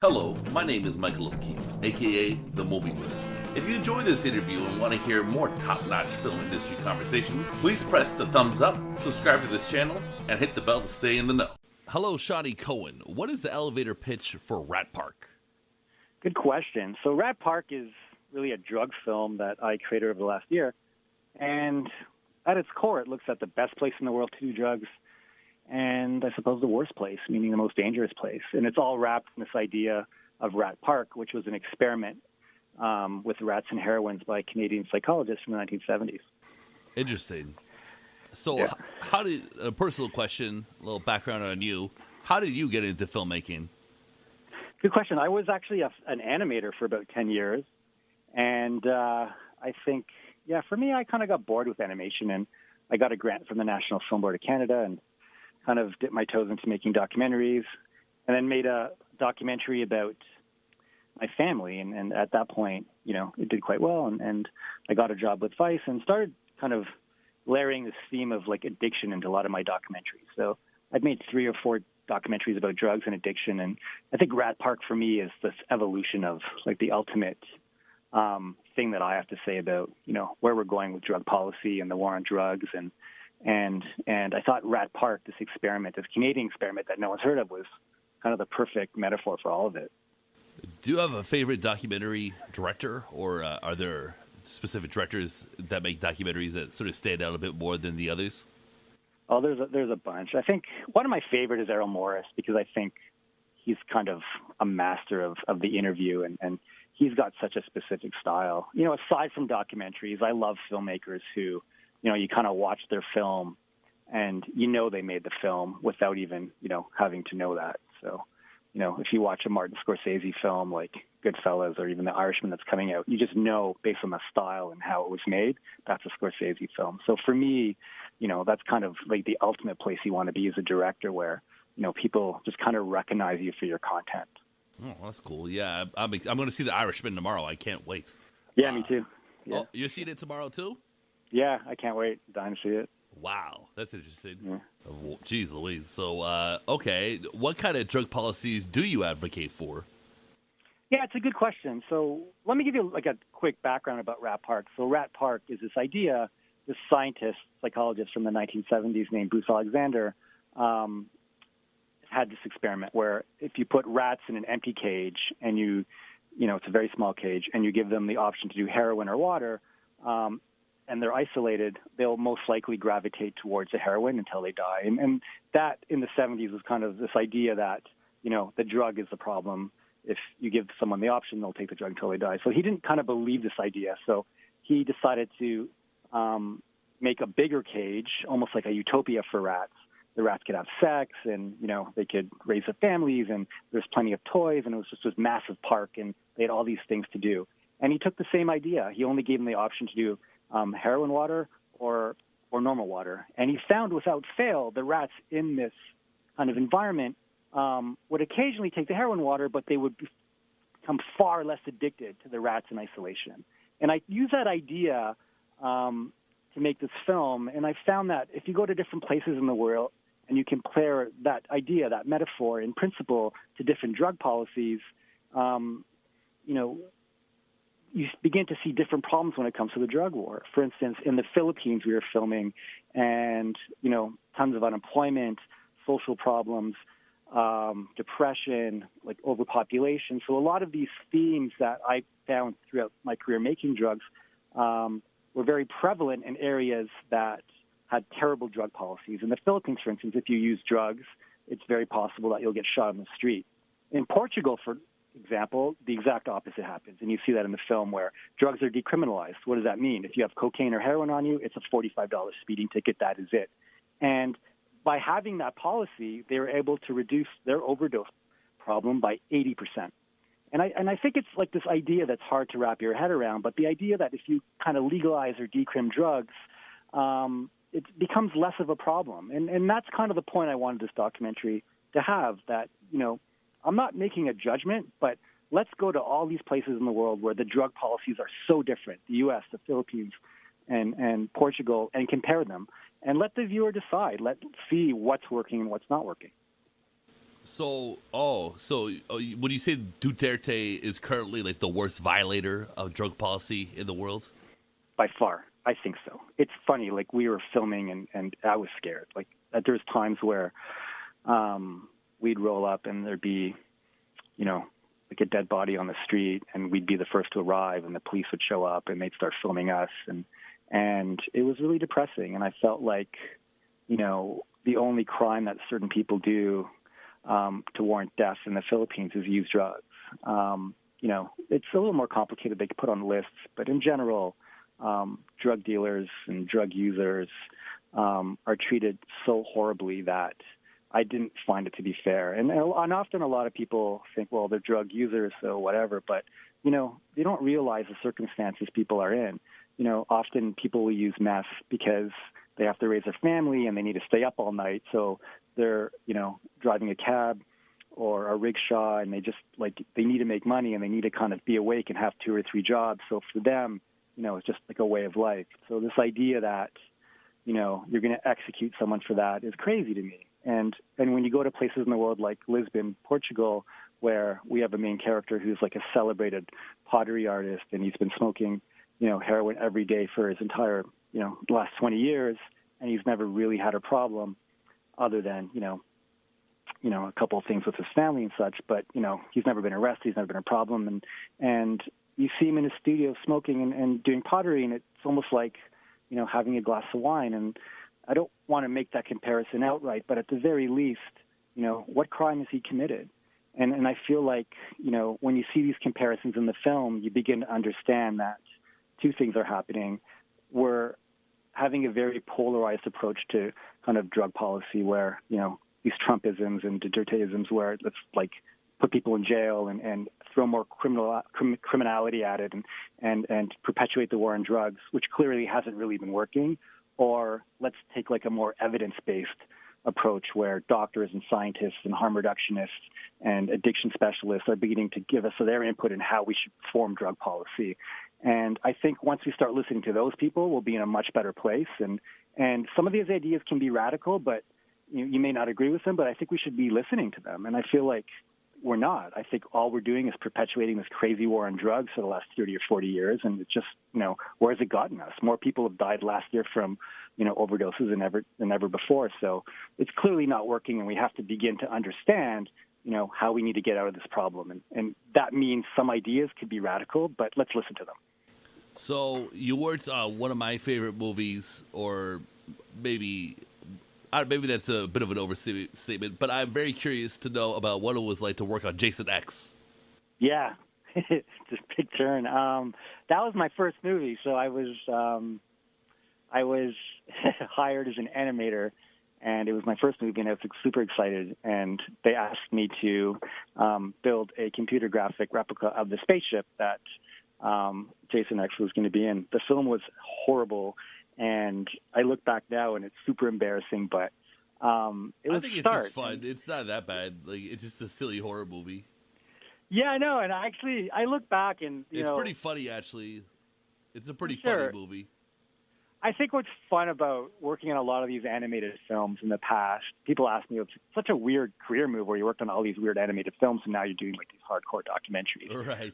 Hello, my name is Michael O'Keefe, aka The Movie Wizard. If you enjoy this interview and want to hear more top-notch film industry conversations, please press the thumbs up, subscribe to this channel, and hit the bell to stay in the know. Hello, Shawney Cohen. What is the elevator pitch for Rat Park? Good question. So Rat Park is really a drug film that I created over the last year. And at its core, it looks at the best place in the world to do drugs and I suppose the worst place, meaning the most dangerous place. And it's all wrapped in this idea of Rat Park, which was an experiment with rats and heroines by Canadian psychologists from the 1970s. Interesting. So Yeah. how did, a personal question, a little background on you, how did you get into filmmaking? Good question. I was actually an animator for about 10 years. And I think, for me, I kind of got bored with animation. And I got a grant from the National Film Board of Canada and kind of dipped my toes into making documentaries, and then made a documentary about my family. And at that point, it did quite well. And I got a job with Vice and started kind of layering this theme of like addiction into a lot of my documentaries. So I've made 3 or 4 documentaries about drugs and addiction. And I think Rat Park for me is this evolution of like the ultimate thing that I have to say about, where we're going with drug policy and the war on drugs. And I thought Rat Park, this experiment, this Canadian experiment that no one's heard of, was kind of the perfect metaphor for all of it. Do you have a favorite documentary director, or are there specific directors that make documentaries that sort of stand out a bit more than the others? Oh, there's a bunch. I think one of my favorite is Errol Morris, because I think he's kind of a master of the interview, and he's got such a specific style. Aside from documentaries, I love filmmakers who, you kind of watch their film and they made the film without even, having to know that. So, if you watch a Martin Scorsese film like Goodfellas or even The Irishman that's coming out, you just know based on the style and how it was made, that's a Scorsese film. So for me, that's kind of like the ultimate place you want to be as a director where, people just kind of recognize you for your content. Oh, that's cool. Yeah, I'm going to see The Irishman tomorrow. I can't wait. Yeah, me too. Yeah. Oh, you're seeing it tomorrow too? Yeah, I can't wait. Dying to see it. Wow, that's interesting. Yeah. Oh, geez Louise. So, okay, what kind of drug policies do you advocate for? Yeah, it's a good question. So let me give you like a quick background about Rat Park. So Rat Park is this idea, this scientist, psychologist from the 1970s named Bruce Alexander had this experiment where if you put rats in an empty cage and it's a very small cage, and you give them the option to do heroin or water, and they're isolated, they'll most likely gravitate towards the heroin until they die. And that in the 70s was kind of this idea that, the drug is the problem. If you give someone the option, they'll take the drug until they die. So he didn't kind of believe this idea. So he decided to make a bigger cage, almost like a utopia for rats. The rats could have sex and, they could raise their families, and there's plenty of toys, and it was just this massive park, and they had all these things to do. And he took the same idea. He only gave them the option to do heroin water or normal water. And he found without fail the rats in this kind of environment would occasionally take the heroin water, but they would become far less addicted to the rats in isolation. And I use that idea to make this film, and I found that if you go to different places in the world and you compare that idea, that metaphor in principle to different drug policies, you begin to see different problems when it comes to the drug war. For instance, in the Philippines, we were filming, and, tons of unemployment, social problems, depression, like overpopulation. So a lot of these themes that I found throughout my career making drugs were very prevalent in areas that had terrible drug policies. In the Philippines, for instance, if you use drugs, it's very possible that you'll get shot on the street. In Portugal, for example, the exact opposite happens. And you see that in the film where drugs are decriminalized. What does that mean? If you have cocaine or heroin on you, it's a $45 speeding ticket. That is it. And by having that policy, they were able to reduce their overdose problem by 80%. And I think it's like this idea that's hard to wrap your head around, but the idea that if you kind of legalize or decrim drugs, it becomes less of a problem. And that's kind of the point I wanted this documentary to have, that, I'm not making a judgment, but let's go to all these places in the world where the drug policies are so different, the U.S., the Philippines, and Portugal, and compare them. And let the viewer decide. Let's see what's working and what's not working. When you say Duterte is currently like the worst violator of drug policy in the world? By far, I think so. It's funny, like we were filming and I was scared. Like there's times where we'd roll up and there'd be, like a dead body on the street, and we'd be the first to arrive, and the police would show up and they'd start filming us, and it was really depressing. And I felt like, the only crime that certain people do to warrant death in the Philippines is use drugs. It's a little more complicated. They could put on lists, but in general, drug dealers and drug users are treated so horribly that I didn't find it to be fair. And often a lot of people think, well, they're drug users, so whatever. But, they don't realize the circumstances people are in. Often people will use meth because they have to raise their family and they need to stay up all night. So they're, driving a cab or a rickshaw, and they just they need to make money and they need to kind of be awake and have 2 or 3 jobs. So for them, it's just like a way of life. So this idea that, you're going to execute someone for that is crazy to me. And when you go to places in the world like Lisbon, Portugal, where we have a main character who's like a celebrated pottery artist, and he's been smoking, heroin every day for his entire, last 20 years, and he's never really had a problem other than, a couple of things with his family and such. But, he's never been arrested. He's never been a problem. And you see him in his studio smoking and doing pottery, and it's almost like, having a glass of wine. And I don't want to make that comparison outright, but at the very least, what crime has he committed? And I feel like, when you see these comparisons in the film, you begin to understand that 2 things are happening. We're having a very polarized approach to kind of drug policy where, these Trumpisms and Duterteisms where let's put people in jail and throw more criminality at it and perpetuate the war on drugs, which clearly hasn't really been working. Or let's take a more evidence-based approach where doctors and scientists and harm reductionists and addiction specialists are beginning to give us their input in how we should form drug policy. And I think once we start listening to those people, we'll be in a much better place. And some of these ideas can be radical, but you may not agree with them, but I think we should be listening to them. And I feel like we're not. I think all we're doing is perpetuating this crazy war on drugs for the last 30 or 40 years. And it's just, where has it gotten us? More people have died last year from, overdoses than ever before. So it's clearly not working, and we have to begin to understand, how we need to get out of this problem. And that means some ideas could be radical, but let's listen to them. So you worked on one of my favorite movies, or maybe that's a bit of an overstatement, but I'm very curious to know about what it was like to work on Jason X. Yeah, it's a big turn. That was my first movie, so I was hired as an animator, and it was my first movie, and I was super excited. And they asked me to build a computer graphic replica of the spaceship that Jason X was going to be in. The film was horrible. And I look back now, and it's super embarrassing, but it was I think it's just fun. It's not that bad. It's just a silly horror movie. Yeah, I know. And I look back, and it's pretty funny, actually. It's a pretty funny movie. I think what's fun about working on a lot of these animated films in the past, people ask me, it's such a weird career move where you worked on all these weird animated films, and now you're doing these hardcore documentaries. Right.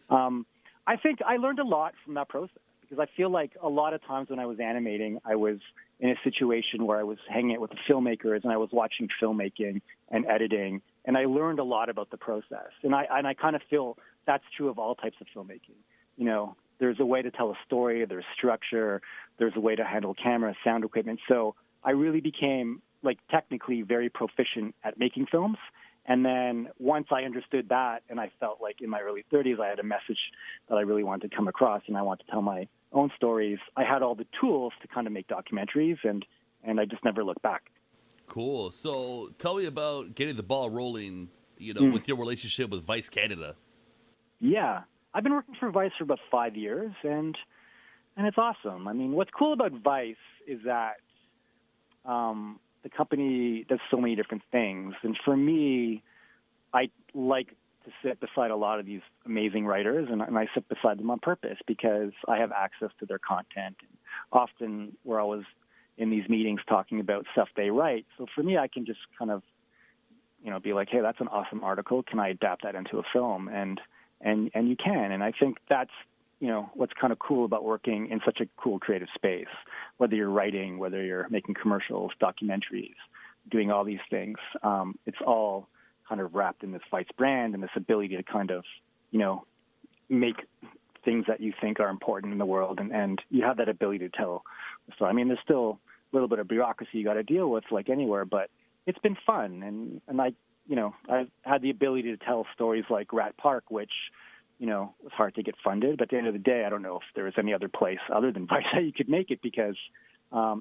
I think I learned a lot from that process. Because I feel like a lot of times when I was animating, I was in a situation where I was hanging out with the filmmakers and I was watching filmmaking and editing, and I learned a lot about the process. And I kind of feel that's true of all types of filmmaking. There's a way to tell a story, there's structure, there's a way to handle camera, sound equipment. So I really became technically very proficient at making films. And then once I understood that, and I felt like in my early 30s, I had a message that I really wanted to come across, and I wanted to tell my own stories, I had all the tools to kind of make documentaries, and I just never looked back. Cool. So tell me about getting the ball rolling, with your relationship with Vice Canada. Yeah. I've been working for Vice for about 5 years, and it's awesome. I mean, what's cool about Vice is that the company does so many different things. And for me, I like to sit beside a lot of these amazing writers, and I sit beside them on purpose because I have access to their content. And often we're always in these meetings talking about stuff they write. So for me, I can just kind of, be like, hey, that's an awesome article. Can I adapt that into a film? And you can. And I think that's, what's kind of cool about working in such a cool creative space, whether you're writing, whether you're making commercials, documentaries, doing all these things. It's all kind of wrapped in this Vice brand and this ability to kind of, make things that you think are important in the world. And you have that ability to tell the story. I mean, there's still a little bit of bureaucracy you got to deal with like anywhere, but it's been fun. And I've had the ability to tell stories like Rat Park, which, was hard to get funded. But at the end of the day, I don't know if there was any other place other than Vice that you could make it, because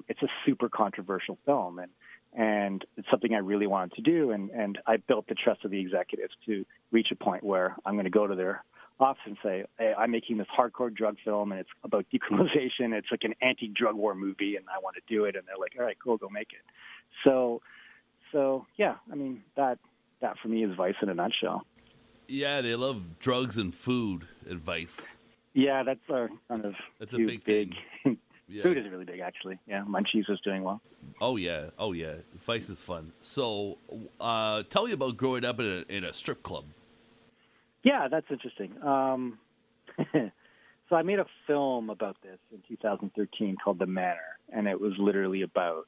it's a super controversial film. And it's something I really wanted to do. And I built the trust of the executives to reach a point where I'm going to go to their office and say, hey, I'm making this hardcore drug film, and it's about decriminalization. It's like an anti-drug war movie, and I want to do it. And they're like, all right, cool, go make it. So yeah, I mean, that for me is Vice in a nutshell. Yeah, they love drugs and food at Vice. Yeah, that's our kind of that's a big thing. Yeah. Food is really big, actually. Yeah, Munchies is doing well. Oh yeah. Vice is fun. So, tell me about growing up in a strip club. Yeah, that's interesting. So I made a film about this in 2013 called The Manor, and it was literally about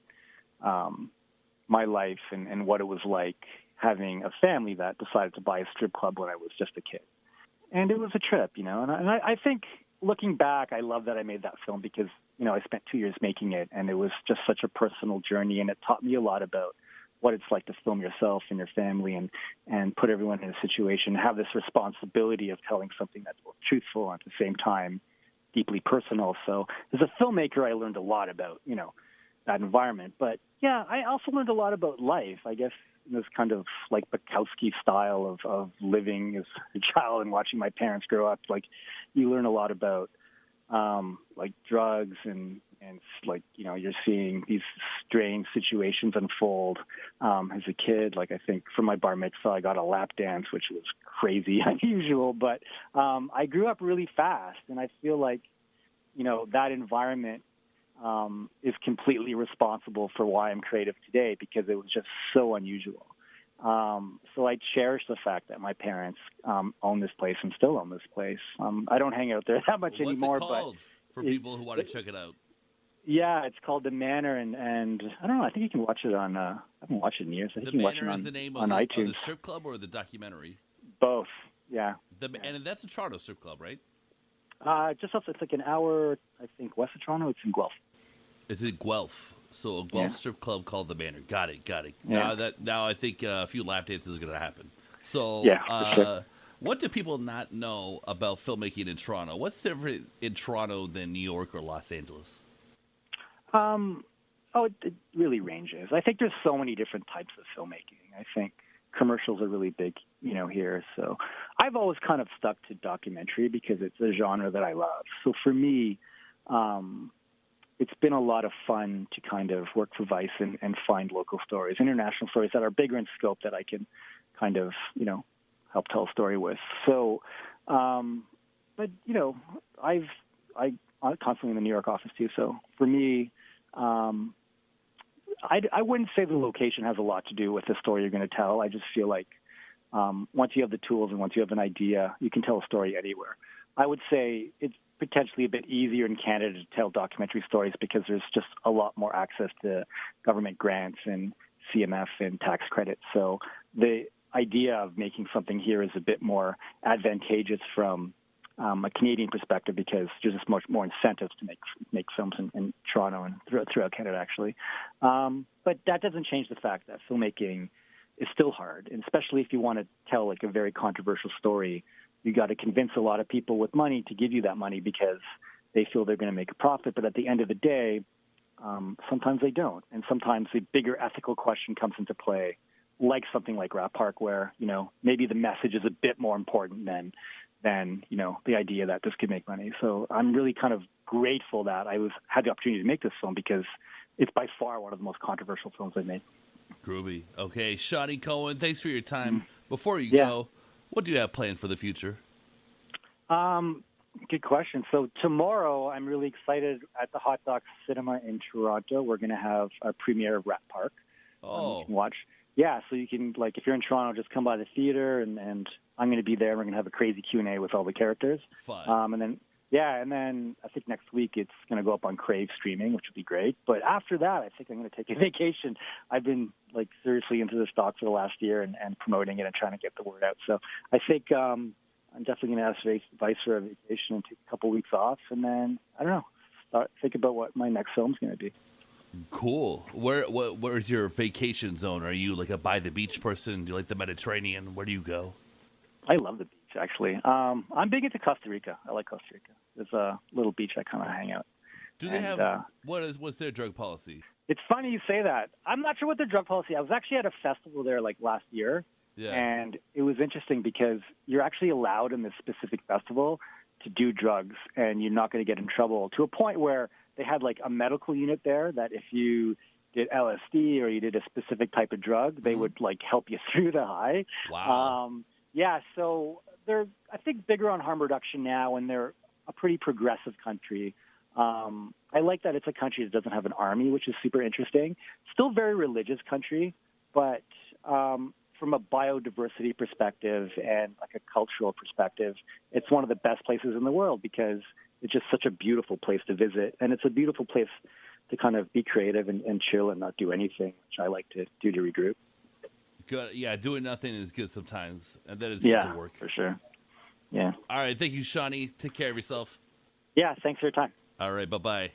my life and what it was like having a family that decided to buy a strip club when I was just a kid. And it was a trip, and I think looking back, I love that I made that film because, I spent 2 years making it, and it was just such a personal journey, and it taught me a lot about what it's like to film yourself and your family and put everyone in a situation, have this responsibility of telling something that's both truthful and at the same time deeply personal. So as a filmmaker, I learned a lot about, that environment. But yeah, I also learned a lot about life, I guess, in this kind of like Bukowski style of living as a child and watching my parents grow up. Like you learn a lot about like drugs and like, you're seeing these strange situations unfold as a kid. Like I think for my bar mitzvah, I got a lap dance, which was crazy, unusual. But I grew up really fast, and I feel like, that environment is completely responsible for why I'm creative today, because it was just so unusual. So I cherish the fact that my parents own this place and still own this place. I don't hang out there that much anymore. What's it called for people who want to check it out? Yeah, it's called The Manor, and I don't know. I think you can watch it on. I haven't watched it in years. I think you can watch it on, the name on of iTunes. Of the strip club or the documentary? Both. Yeah. And that's a Toronto strip club, right? Just off. It's like an hour, I think, west of Toronto. It's in Guelph. Is it Guelph? So a Guelph strip club called The Manor. Got it. Yeah. Now I think a few lap dances are going to happen. So yeah, for sure. What do people not know about filmmaking in Toronto? What's different in Toronto than New York or Los Angeles? It really ranges. I think there's so many different types of filmmaking. I think commercials are really big, here. So I've always kind of stuck to documentary because it's a genre that I love. So for me, it's been a lot of fun to kind of work for Vice and find local stories, international stories that are bigger in scope that I can kind of, help tell a story with. So, but, I'm constantly in the New York office too. So for me, I wouldn't say the location has a lot to do with the story you're going to tell. I just feel like once you have the tools and once you have an idea, you can tell a story anywhere. I would say it's potentially a bit easier in Canada to tell documentary stories because there's just a lot more access to government grants and CMF and tax credits. So the idea of making something here is a bit more advantageous from a Canadian perspective because there's just much more incentives to make films in Toronto and throughout Canada, actually. But that doesn't change the fact that filmmaking is still hard, and especially if you want to tell like a very controversial story, you got to convince a lot of people with money to give you that money because they feel they're going to make a profit. But at the end of the day, sometimes they don't, and sometimes the bigger ethical question comes into play, like something like Rat Park, where maybe the message is a bit more important than the idea that this could make money. So I'm really kind of grateful that I had the opportunity to make this film because it's by far one of the most controversial films I've made. Groovy. Okay, Shawney Cohen, thanks for your time. Before you go, what do you have planned for the future? Good question. So tomorrow, I'm really excited at the Hot Docs Cinema in Toronto. We're going to have a premiere of Rat Park. You can watch Yeah, so you can, like, if you're in Toronto, just come by the theater, and I'm going to be there. We're going to have a crazy Q&A with all the characters. Fun. And then I think next week it's going to go up on Crave streaming, which would be great. But after that, I think I'm going to take a vacation. I've been, like, seriously into this doc for the last year and promoting it and trying to get the word out. So I think I'm definitely going to ask Vice for a vacation and take a couple weeks off, and then, I don't know, think about what my next film's going to be. Cool. Where's your vacation zone? Are you like a by the beach person? Do you like the Mediterranean? Where do you go? I love the beach, actually. I'm big into Costa Rica. I like Costa Rica. There's a little beach I kind of hang out. Do they have what's their drug policy? It's funny you say that. I'm not sure what their drug policy. I was actually at a festival there like last year, and it was interesting because you're actually allowed in this specific festival to do drugs, and you're not going to get in trouble, to a point where they had like a medical unit there that if you did LSD or you did a specific type of drug, they would like help you through the high. Wow. So they're, I think, bigger on harm reduction now, and they're a pretty progressive country. I like that it's a country that doesn't have an army, which is super interesting. Still very religious country, but from a biodiversity perspective and like a cultural perspective, it's one of the best places in the world because it's just such a beautiful place to visit, and it's a beautiful place to kind of be creative and chill and not do anything, which I like to do to regroup. Good. Yeah, doing nothing is good sometimes, and that is good to work. For sure. Yeah. All right. Thank you, Shawney. Take care of yourself. Yeah, thanks for your time. All right. Bye-bye.